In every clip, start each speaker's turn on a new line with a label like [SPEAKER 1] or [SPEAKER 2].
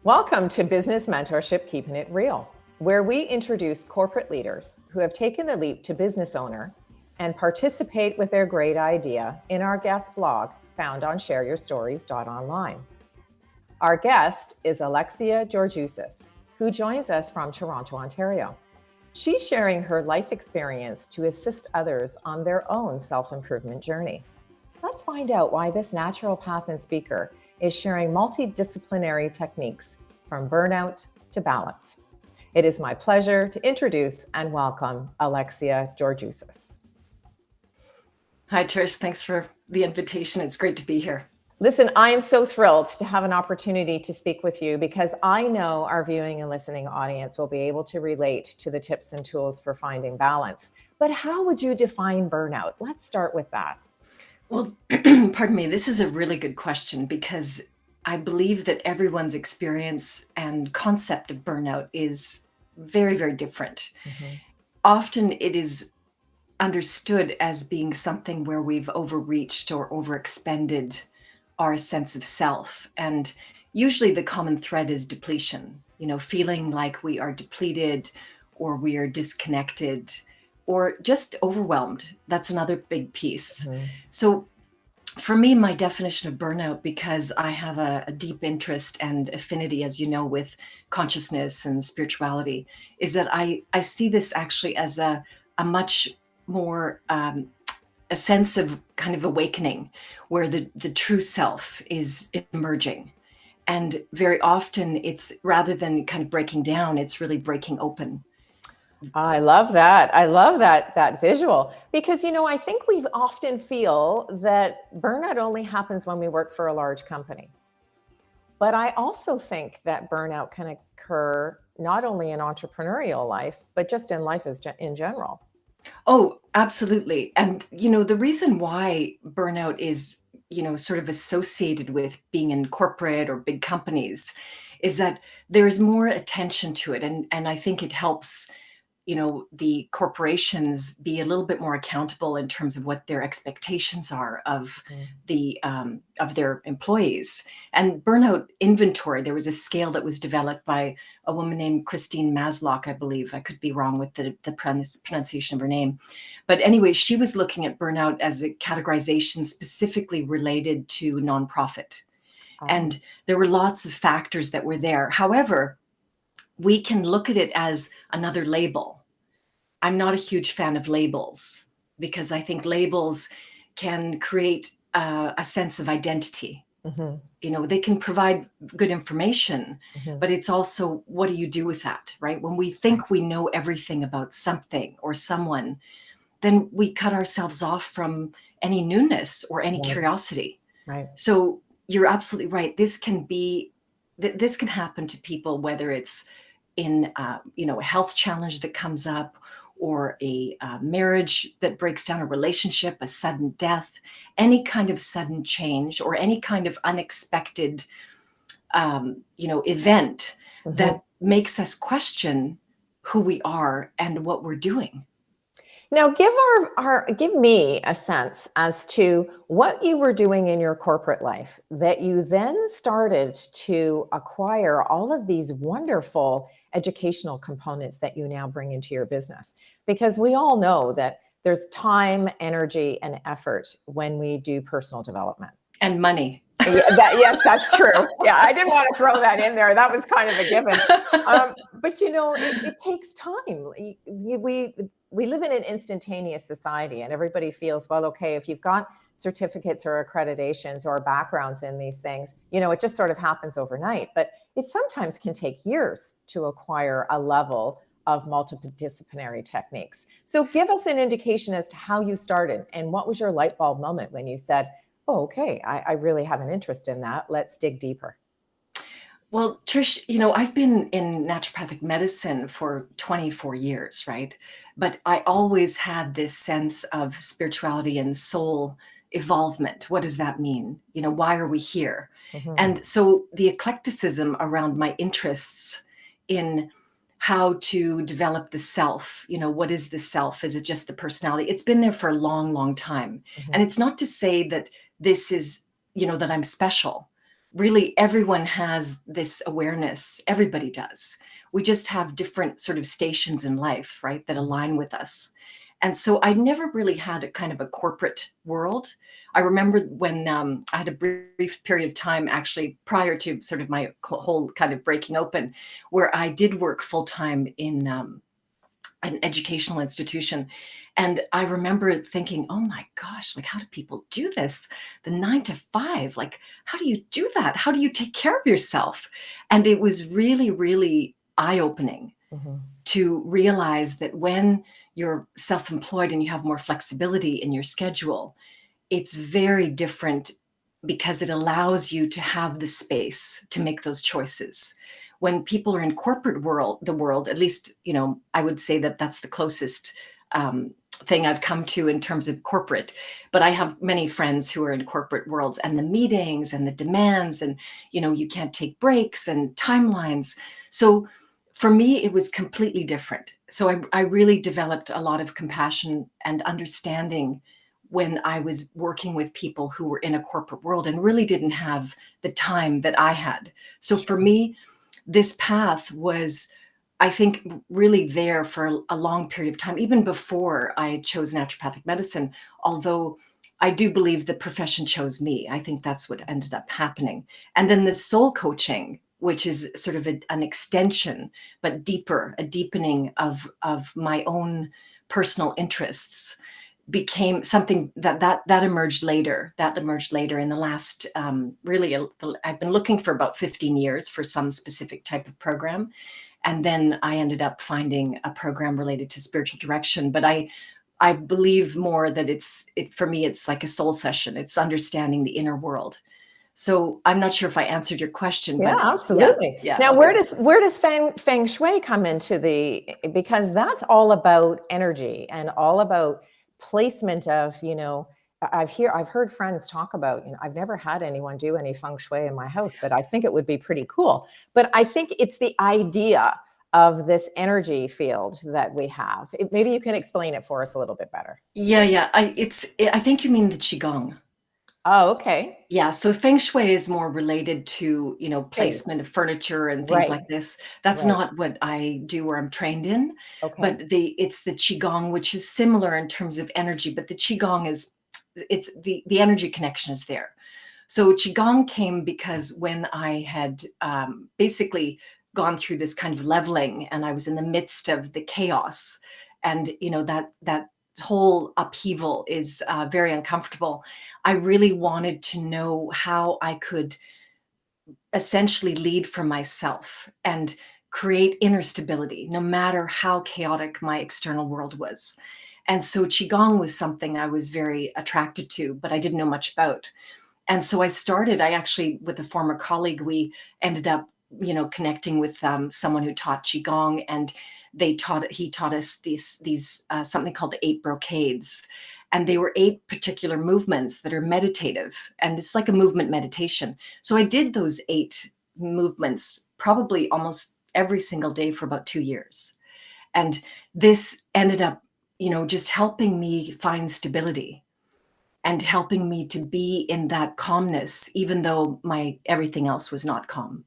[SPEAKER 1] Welcome to Business Mentorship Keeping It Real, where we introduce corporate leaders who have taken the leap to business owner and participate with their great idea in our guest blog found on shareyourstories.online. Our guest is Alexia Georgousis, who joins us from Toronto, Ontario. She's sharing her life experience to assist others on their own self-improvement journey. Let's find out why this naturopath and speaker is sharing multi-disciplinary techniques from burnout to balance. It is my pleasure to introduce and welcome Alexia Georgousis.
[SPEAKER 2] Hi, Trish. Thanks for the invitation. It's great to be here.
[SPEAKER 1] Listen, I am so thrilled to have an opportunity to speak with you because I know our viewing and listening audience will be able to relate to the tips and tools for finding balance. But how would you define burnout? Let's start with that.
[SPEAKER 2] Well, pardon me. This is a really good question because I believe that everyone's experience and concept of burnout is very, very different.
[SPEAKER 1] Mm-hmm.
[SPEAKER 2] Often it is understood as being something where we've overreached or overexpended our sense of self. And usually the common thread is depletion, feeling like we are depleted or we are disconnected or just overwhelmed. That's another big piece.
[SPEAKER 1] Mm-hmm.
[SPEAKER 2] So for me, my definition of burnout, because I have a deep interest and affinity, as you know, with consciousness and spirituality, is that I see this actually as a much more a sense of kind of awakening where the true self is emerging. And very often it's rather than kind of breaking down, it's really breaking open.
[SPEAKER 1] I love that. I love that visual because, I think we often feel that burnout only happens when we work for a large company. But I also think that burnout can occur not only in entrepreneurial life, but just in life in general.
[SPEAKER 2] Oh, absolutely. And, the reason why burnout is, sort of associated with being in corporate or big companies is that there is more attention to it. And I think it helps the corporations be a little bit more accountable in terms of what their expectations are of of their employees. And burnout inventory, there was a scale that was developed by a woman named Christine Masloch, I believe. I could be wrong with the pronunciation of her name. But anyway, she was looking at burnout as a categorization specifically related to nonprofit. And there were lots of factors that were there. However, we can look at it as another label. I'm not a huge fan of labels because I think labels can create a sense of identity.
[SPEAKER 1] Mm-hmm.
[SPEAKER 2] They can provide good information,
[SPEAKER 1] Mm-hmm.
[SPEAKER 2] but it's also, what do you do with that, right? When we think we know everything about something or someone, then we cut ourselves off from any newness or any curiosity.
[SPEAKER 1] Right.
[SPEAKER 2] So you're absolutely right. This can happen to people, whether it's in a health challenge that comes up, or a marriage that breaks down, a relationship, a sudden death, any kind of sudden change, or any kind of unexpected, event that makes us question who we are and what we're doing.
[SPEAKER 1] Now, give me a sense as to what you were doing in your corporate life that you then started to acquire all of these wonderful educational components that you now bring into your business. Because we all know that there's time, energy, and effort when we do personal development.
[SPEAKER 2] And money.
[SPEAKER 1] Yes, that's true. Yeah, I didn't want to throw that in there. That was kind of a given. But it takes time. We live in an instantaneous society, and everybody feels, well, okay, if you've got certificates or accreditations or backgrounds in these things, it just sort of happens overnight. But it sometimes can take years to acquire a level of multidisciplinary techniques. So give us an indication as to how you started and what was your light bulb moment when you said, oh, okay, I really have an interest in that. Let's dig deeper.
[SPEAKER 2] Well, Trish, I've been in naturopathic medicine for 24 years, right? But I always had this sense of spirituality and soul evolvement. What does that mean? Why are we here?
[SPEAKER 1] Mm-hmm.
[SPEAKER 2] And so the eclecticism around my interests in how to develop the self, what is the self? Is it just the personality? It's been there for a long, long time.
[SPEAKER 1] Mm-hmm.
[SPEAKER 2] And it's not to say that this is, that I'm special. really everyone has this awareness. Everybody does. We just have different sort of stations in life, right, that align with us. And so I never really had a kind of a corporate world. I remember when I had a brief period of time, actually, prior to sort of my whole kind of breaking open, where I did work full time in an educational institution. And I remember thinking, oh my gosh, like, how do people do this? The 9 to 5, like, how do you do that? How do you take care of yourself? And it was really, really eye opening
[SPEAKER 1] Mhm.
[SPEAKER 2] to realize that when you're self employed and you have more flexibility in your schedule, it's very different because it allows you to have the space to make those choices. When people are in corporate the world, at least, I would say that that's the closest thing I've come to in terms of corporate. But I have many friends who are in corporate worlds, and the meetings and the demands, and you can't take breaks and timelines. So for me, it was completely different. So I really developed a lot of compassion and understanding when I was working with people who were in a corporate world and really didn't have the time that I had. So for me, this path was, I think, really there for a long period of time, even before I chose naturopathic medicine, although I do believe the profession chose me. I think that's what ended up happening. And then the soul coaching, which is sort of an extension, but deeper, a deepening of my own personal interests, became something that emerged later. That emerged later in the last really. I've been looking for about 15 years for some specific type of program, and then I ended up finding a program related to spiritual direction. But I believe more that for me, it's like a soul session. It's understanding the inner world. So I'm not sure if I answered your question,
[SPEAKER 1] Yeah,
[SPEAKER 2] but yeah,
[SPEAKER 1] absolutely.
[SPEAKER 2] yeah,
[SPEAKER 1] Now,
[SPEAKER 2] okay.
[SPEAKER 1] where does feng shui come into because that's all about energy and all about placement of, I've heard friends talk about, I've never had anyone do any feng shui in my house, but I think it would be pretty cool. But I think it's the idea of this energy field that we have. Maybe you can explain it for us a little bit better.
[SPEAKER 2] Yeah. I think you mean the qigong.
[SPEAKER 1] Oh, okay.
[SPEAKER 2] Yeah, so feng shui is more related to,
[SPEAKER 1] Space.
[SPEAKER 2] placement of furniture and things
[SPEAKER 1] Right.
[SPEAKER 2] like this. That's
[SPEAKER 1] Right.
[SPEAKER 2] not what I do or I'm trained in,
[SPEAKER 1] Okay.
[SPEAKER 2] but it's the qigong, which is similar in terms of energy, but the qigong is, it's the energy connection is there. So qigong came because when I had basically gone through this kind of leveling, and I was in the midst of the chaos, and that whole upheaval is very uncomfortable. I really wanted to know how I could essentially lead for myself and create inner stability, no matter how chaotic my external world was. And so qigong was something I was very attracted to, but I didn't know much about. And so I actually, with a former colleague, we ended up, connecting with someone who taught Qigong, and he taught us these something called the 8 brocades. And they were 8 particular movements that are meditative. And it's like a movement meditation. So I did those 8 movements probably almost every single day for about 2 years. And this ended up, just helping me find stability and helping me to be in that calmness, even though my everything else was not calm.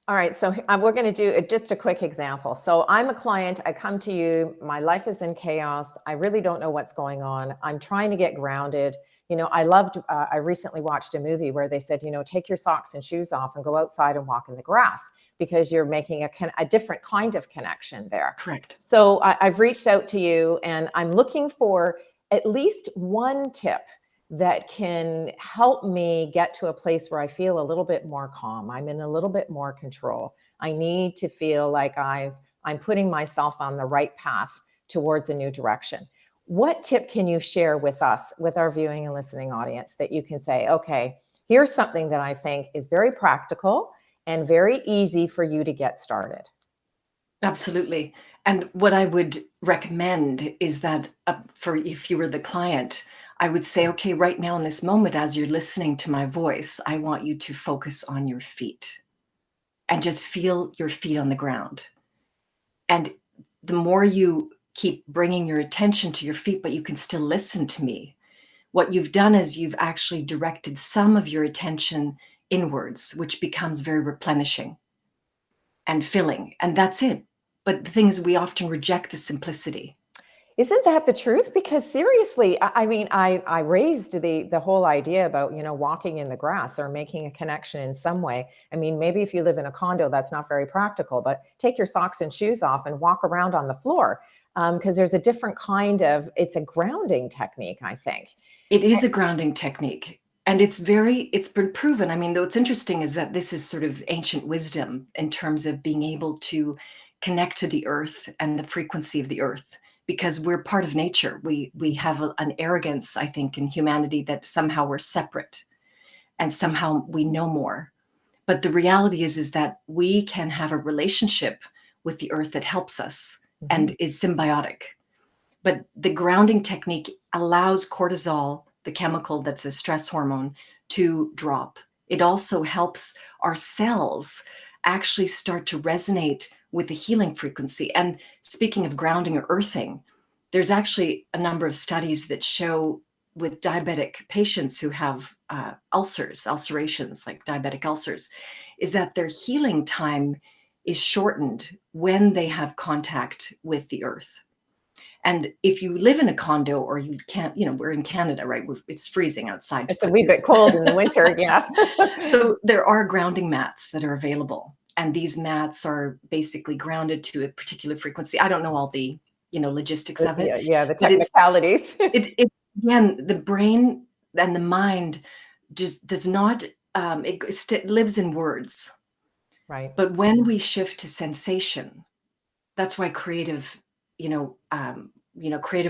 [SPEAKER 1] All right, so we're going to do just a quick example. So I'm a client. I come to you. My life is in chaos. I really don't know what's going on. I'm trying to get grounded. I recently watched a movie where they said, take your socks and shoes off and go outside and walk in the grass because you're making a different kind of connection there.
[SPEAKER 2] Correct.
[SPEAKER 1] So I've reached out to you and I'm looking for at least one tip that can help me get to a place where I feel a little bit more calm. I'm in a little bit more control. I need to feel like I'm putting myself on the right path towards a new direction. What tip can you share with us, with our viewing and listening audience, that you can say, okay, here's something that I think is very practical and very easy for you to get started?
[SPEAKER 2] Absolutely. And what I would recommend is that for if you were the client, I would say, okay, right now in this moment, as you're listening to my voice, I want you to focus on your feet and just feel your feet on the ground. And the more you keep bringing your attention to your feet, but you can still listen to me, what you've done is you've actually directed some of your attention inwards, which becomes very replenishing and filling, and that's it. But the thing is, we often reject the simplicity.
[SPEAKER 1] Isn't that the truth? Because seriously, I mean, I raised the whole idea about, walking in the grass or making a connection in some way. I mean, maybe if you live in a condo, that's not very practical, but take your socks and shoes off and walk around on the floor. Because there's a different it's a grounding technique, I think.
[SPEAKER 2] It is a grounding technique, and it's been proven. I mean, what's interesting is that this is sort of ancient wisdom in terms of being able to connect to the earth and the frequency of the earth, because we're part of nature. We have an arrogance, I think, in humanity that somehow we're separate and somehow we know more. But the reality is that we can have a relationship with the earth that helps us and is symbiotic. But the grounding technique allows cortisol, the chemical that's a stress hormone, to drop. It also helps our cells actually start to resonate with the healing frequency. And speaking of grounding or earthing, there's actually a number of studies that show with diabetic patients who have ulcerations, like diabetic ulcers, is that their healing time is shortened when they have contact with the earth. And if you live in a condo or you can't, we're in Canada, right? It's freezing outside.
[SPEAKER 1] It's a wee bit cold in the winter, yeah.
[SPEAKER 2] So there are grounding mats that are available. And these mats are basically grounded to a particular frequency. I don't know all the, logistics of it.
[SPEAKER 1] Yeah, the technicalities.
[SPEAKER 2] Again, the brain and the mind just does not, it lives in words.
[SPEAKER 1] Right.
[SPEAKER 2] But when we shift to sensation, that's why creative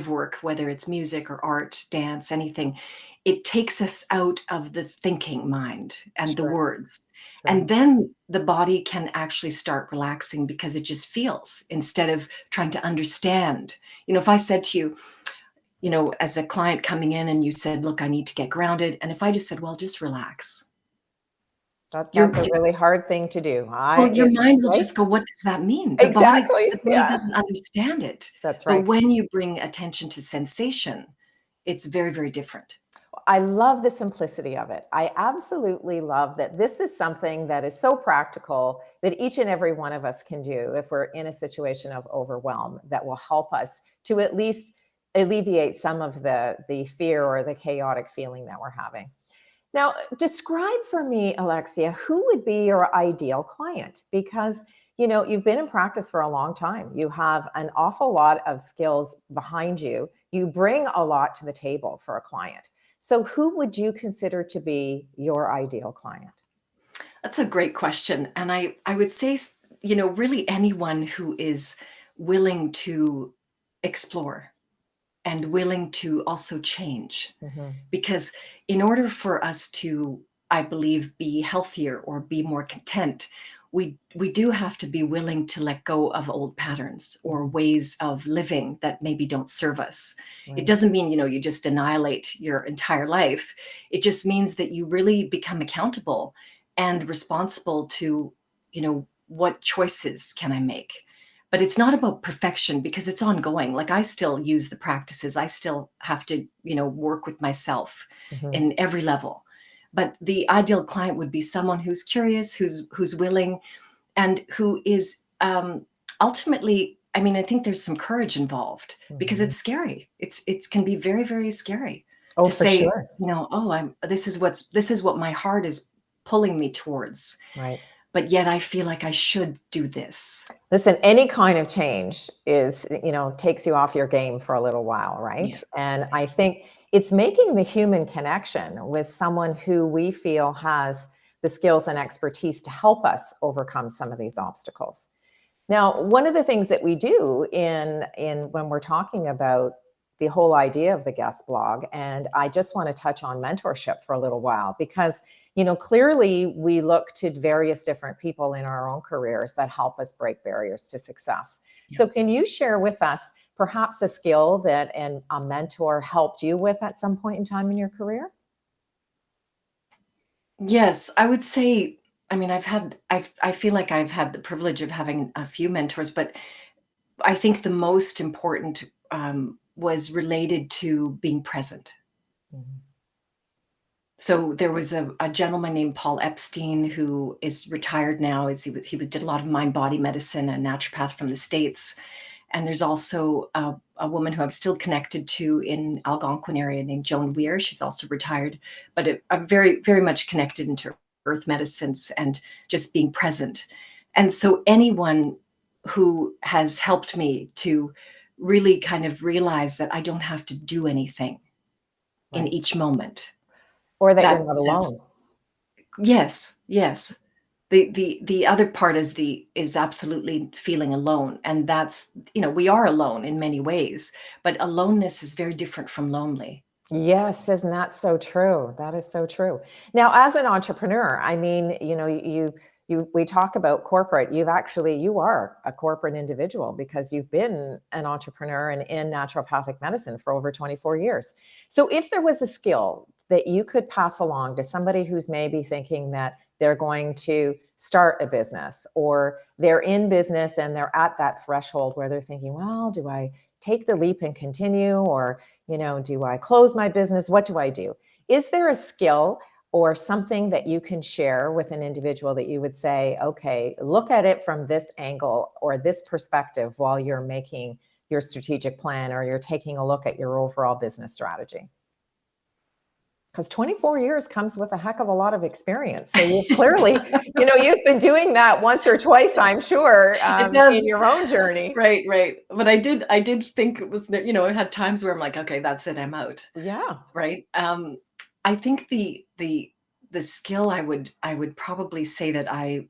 [SPEAKER 2] work, whether it's music or art, dance, anything, it takes us out of the thinking mind and the words.
[SPEAKER 1] Sure.
[SPEAKER 2] And then the body can actually start relaxing because it just feels, instead of trying to understand. If I said to you, as a client coming in and you said, look, I need to get grounded. And if I just said, well, just relax.
[SPEAKER 1] That's a really hard thing to do.
[SPEAKER 2] Your mind will just go, what does that mean?
[SPEAKER 1] Exactly.
[SPEAKER 2] The body doesn't understand it.
[SPEAKER 1] That's right.
[SPEAKER 2] But when you bring attention to sensation, it's very, very different.
[SPEAKER 1] I love the simplicity of it. I absolutely love that this is something that is so practical that each and every one of us can do if we're in a situation of overwhelm, that will help us to at least alleviate some of the fear or the chaotic feeling that we're having. Now, describe for me, Alexia, who would be your ideal client? Because, you've been in practice for a long time. You have an awful lot of skills behind you. You bring a lot to the table for a client. So who would you consider to be your ideal client?
[SPEAKER 2] That's a great question. And I would say, really anyone who is willing to explore and willing to also change. Because in order for us to, I believe, be healthier or be more content, we do have to be willing to let go of old patterns or ways of living that maybe don't serve us.
[SPEAKER 1] Right.
[SPEAKER 2] It doesn't mean, you just annihilate your entire life. It just means that you really become accountable and responsible to, what choices can I make? But it's not about perfection, because it's ongoing. Like, I still use the practices. I still have to, work with myself in every level. But the ideal client would be someone who's curious, who's willing, and who is ultimately, I mean, I think there's some courage involved, because it's scary. It can be very, very scary to say,
[SPEAKER 1] sure.
[SPEAKER 2] this is what my heart is pulling me towards.
[SPEAKER 1] Right.
[SPEAKER 2] But yet I feel like I should do this.
[SPEAKER 1] Listen, any kind of change is, takes you off your game for a little while, right?
[SPEAKER 2] Yeah.
[SPEAKER 1] And I think it's making the human connection with someone who we feel has the skills and expertise to help us overcome some of these obstacles. Now, one of the things that we do in when we're talking about the whole idea of the guest blog, and I just want to touch on mentorship for a little while, because clearly we look to various different people in our own careers that help us break barriers to success. Yeah. So can you share with us perhaps a skill that a mentor helped you with at some point in time in your career?
[SPEAKER 2] Yes, I would say, I mean, I feel like I've had the privilege of having a few mentors, but I think the most important was related to being present. So there was a gentleman named Paul Epstein who is retired now. He did a lot of mind body medicine, a naturopath from the States. And there's also a woman who I'm still connected to in Algonquin area named Joan Weir. She's also retired, but I'm very, very much connected into earth medicines and just being present. And so anyone who has helped me to really kind of realize that I don't have to do anything in
[SPEAKER 1] Right.
[SPEAKER 2] each moment.
[SPEAKER 1] Or that you're
[SPEAKER 2] That
[SPEAKER 1] not
[SPEAKER 2] that's
[SPEAKER 1] alone.
[SPEAKER 2] Yes, yes. The other part is absolutely feeling alone, and that's, we are alone in many ways, but aloneness is very different from lonely.
[SPEAKER 1] Yes, isn't that so true? That is so true. Now, as an entrepreneur, I mean, we talk about corporate. You are a corporate individual because you've been an entrepreneur and in naturopathic medicine for over 24 years. So, if there was a skill that you could pass along to somebody who's maybe thinking that they're going to start a business or they're in business and they're at that threshold where they're thinking, well, do I take the leap and continue, or do I close my business? What do I do? Is there a skill or something that you can share with an individual that you would say, okay, look at it from this angle or this perspective while you're making your strategic plan or you're taking a look at your overall business strategy? Because 24 years comes with a heck of a lot of experience. So you've clearly, you've been doing that once or twice, I'm sure,
[SPEAKER 2] It
[SPEAKER 1] in
[SPEAKER 2] does.
[SPEAKER 1] your own journey.
[SPEAKER 2] Right, right. But I did think it was, I had times where I'm like, okay, that's it, I'm out.
[SPEAKER 1] Yeah.
[SPEAKER 2] Right. I think the skill I would probably say that I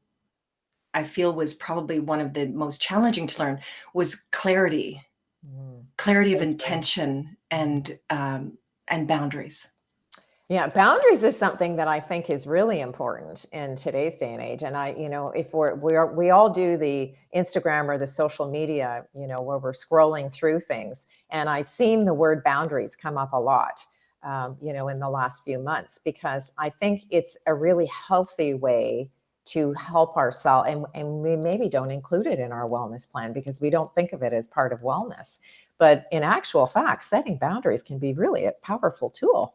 [SPEAKER 2] feel was probably one of the most challenging to learn was clarity,
[SPEAKER 1] Mm,
[SPEAKER 2] clarity of
[SPEAKER 1] so true.
[SPEAKER 2] intention
[SPEAKER 1] Mhm.
[SPEAKER 2] and boundaries.
[SPEAKER 1] Yeah, boundaries is something that I think is really important in today's day and age. And if we all do the Instagram or the social media, where we're scrolling through things, and I've seen the word boundaries come up a lot, in the last few months, because I think it's a really healthy way to help ourselves, and we maybe don't include it in our wellness plan because we don't think of it as part of wellness. But in actual fact, setting boundaries can be really a powerful tool.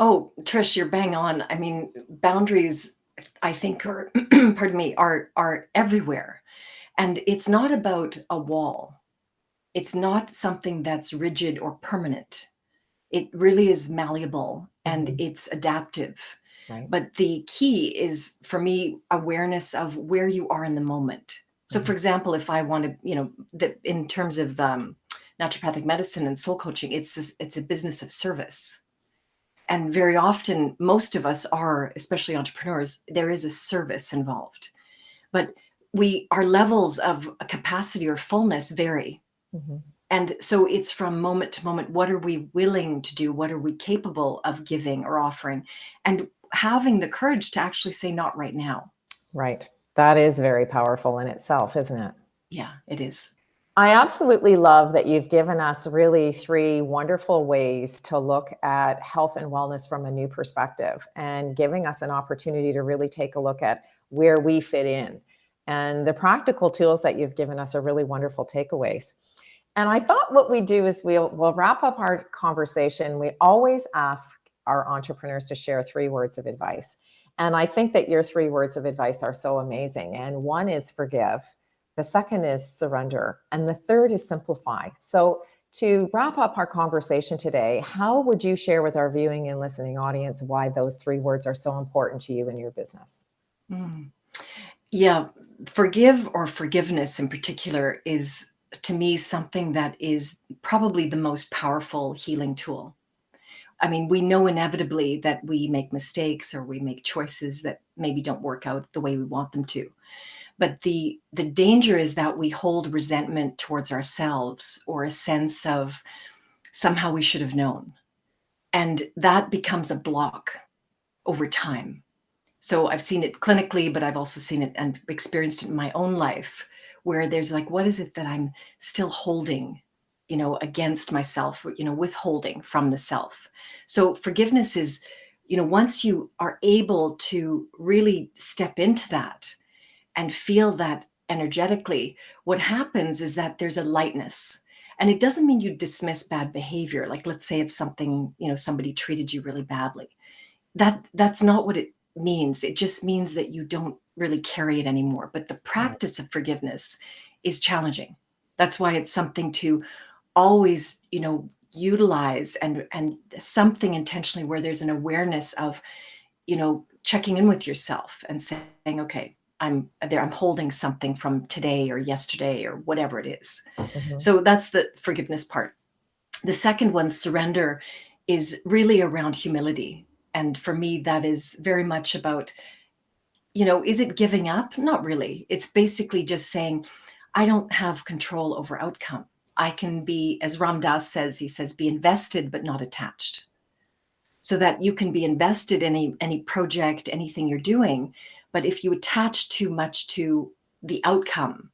[SPEAKER 2] Oh, Trish, you're bang on. I mean, boundaries, I think, are pardon me, are everywhere. And it's not about a wall. It's not something that's rigid or permanent. It really is malleable and
[SPEAKER 1] Mhm.
[SPEAKER 2] it's adaptive.
[SPEAKER 1] Right.
[SPEAKER 2] But the key is, for me, awareness of where you are in the moment. So, for
[SPEAKER 1] Mhm.
[SPEAKER 2] example, if I want to, in terms of naturopathic medicine and soul coaching, it's a business of service. And very often, most of us are, especially entrepreneurs, there is a service involved. But our levels of capacity or fullness vary.
[SPEAKER 1] Mhm.
[SPEAKER 2] And so it's from moment to moment. What are we willing to do? What are we capable of giving or offering? And having the courage to actually say, not right now.
[SPEAKER 1] Right. That is very powerful in itself, isn't it?
[SPEAKER 2] Yeah, it is.
[SPEAKER 1] I absolutely love that you've given us really three wonderful ways to look at health and wellness from a new perspective and giving us an opportunity to really take a look at where we fit in. And the practical tools that you've given us are really wonderful takeaways. And I thought what we do is we'll wrap up our conversation. We always ask our entrepreneurs to share three words of advice. And I think that your three words of advice are so amazing. And one is forgive, the second is surrender, and the third is simplify. So, to wrap up our conversation today, how would you share with our viewing and listening audience why those three words are so important to you in your business?
[SPEAKER 2] Mm. Yeah, forgive or forgiveness in particular is, to me, something that is probably the most powerful healing tool. I mean, we know inevitably that we make mistakes or we make choices that maybe don't work out the way we want them to. But the danger is that we hold resentment towards ourselves or a sense of somehow we should have known. And that becomes a block over time. So I've seen it clinically, but I've also seen it and experienced it in my own life where there's like, what is it that I'm still holding, against myself, withholding from the self. So forgiveness is, once you are able to really step into that and feel that energetically, what happens is that there's a lightness. And it doesn't mean you dismiss bad behavior. Like, let's say if somebody treated you really badly. that's not what it means. It just means that you don't really carry it anymore. But the
[SPEAKER 1] Right.
[SPEAKER 2] practice of forgiveness is challenging. That's why it's something to always, utilize, and something intentionally where there's an awareness of, checking in with yourself and saying, okay, I'm holding something from today or yesterday or whatever it is.
[SPEAKER 1] Mhm.
[SPEAKER 2] So that's the forgiveness part. The second one, surrender, is really around humility. And for me, that is very much about, is it giving up? Not really. It's basically just saying, I don't have control over outcome. I can be, as Ram Dass says, he says, be invested but not attached. So that you can be invested in any project, anything you're doing. But if you attach too much to the outcome,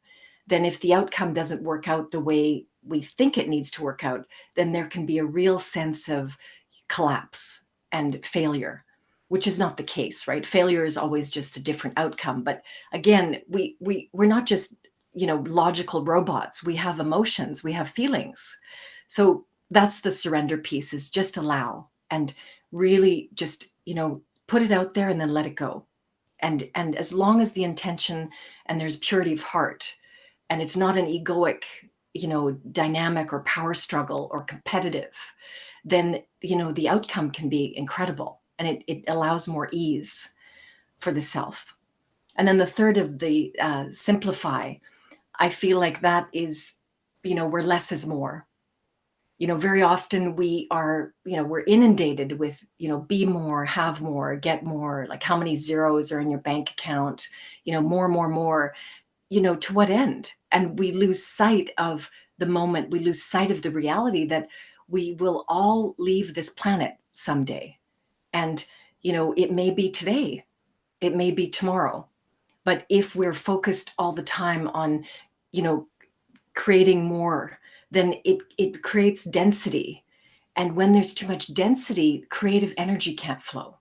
[SPEAKER 2] then if the outcome doesn't work out the way we think it needs to work out, then there can be a real sense of collapse and failure, which is not the case, right? Failure is always just a different outcome. But again, we're not just, logical robots. We have emotions, we have feelings. So that's the surrender piece, is just allow and really just, put it out there and then let it go. And as long as the intention and there's purity of heart, and it's not an egoic, dynamic or power struggle or competitive, then, the outcome can be incredible, and it allows more ease for the self. And then the third of the simplify, I feel like that is, where less is more. Very often we are, we're inundated with, be more, have more, get more, like how many zeros are in your bank account, more, to what end? And we lose sight of the moment, we lose sight of the reality that we will all leave this planet someday. And, it may be today, it may be tomorrow. But if we're focused all the time on, you know, creating more, then it creates density. And when there's too much density, creative energy can't flow.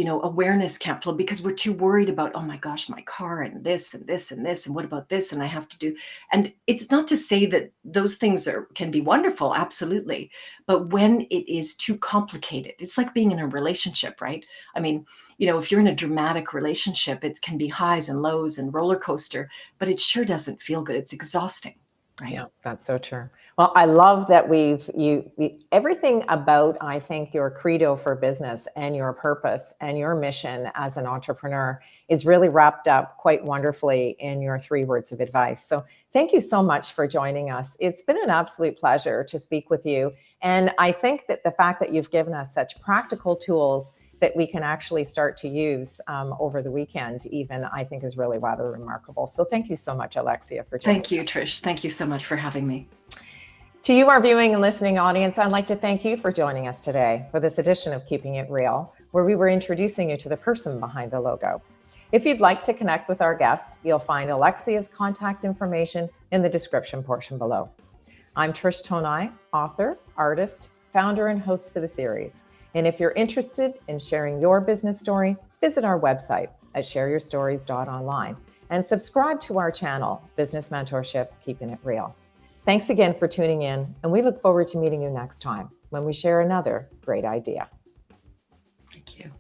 [SPEAKER 2] Awareness can't flow because we're too worried about, oh my gosh, my car and this and this and this, and what about this? And I have to do. And it's not to say that those things can be wonderful, absolutely. But when it is too complicated, it's like being in a relationship, right? I mean, if you're in a dramatic relationship, it can be highs and lows and roller coaster, but it sure doesn't feel good. It's exhausting, right?
[SPEAKER 1] Yeah, that's so true. Well, I love that everything about, I think, your credo for business and your purpose and your mission as an entrepreneur is really wrapped up quite wonderfully in your 3 words of advice. So thank you so much for joining us. It's been an absolute pleasure to speak with you. And I think that the fact that you've given us such practical tools that we can actually start to use over the weekend even, I think is really rather remarkable. So thank you so much, Alexia, for joining
[SPEAKER 2] Thank you,
[SPEAKER 1] us.
[SPEAKER 2] Trish. Thank you so much for having me.
[SPEAKER 1] To you, our viewing and listening audience, I'd like to thank you for joining us today for this edition of Keeping It Real, where we were introducing you to the person behind the logo. If you'd like to connect with our guest, you'll find Alexia's contact information in the description portion below. I'm Trish Tonai, author, artist, founder, and host for the series. And if you're interested in sharing your business story, visit our website at shareyourstories.online and subscribe to our channel, Business Mentorship, Keeping It Real. Thanks again for tuning in, and we look forward to meeting you next time when we share another great idea.
[SPEAKER 2] Thank you.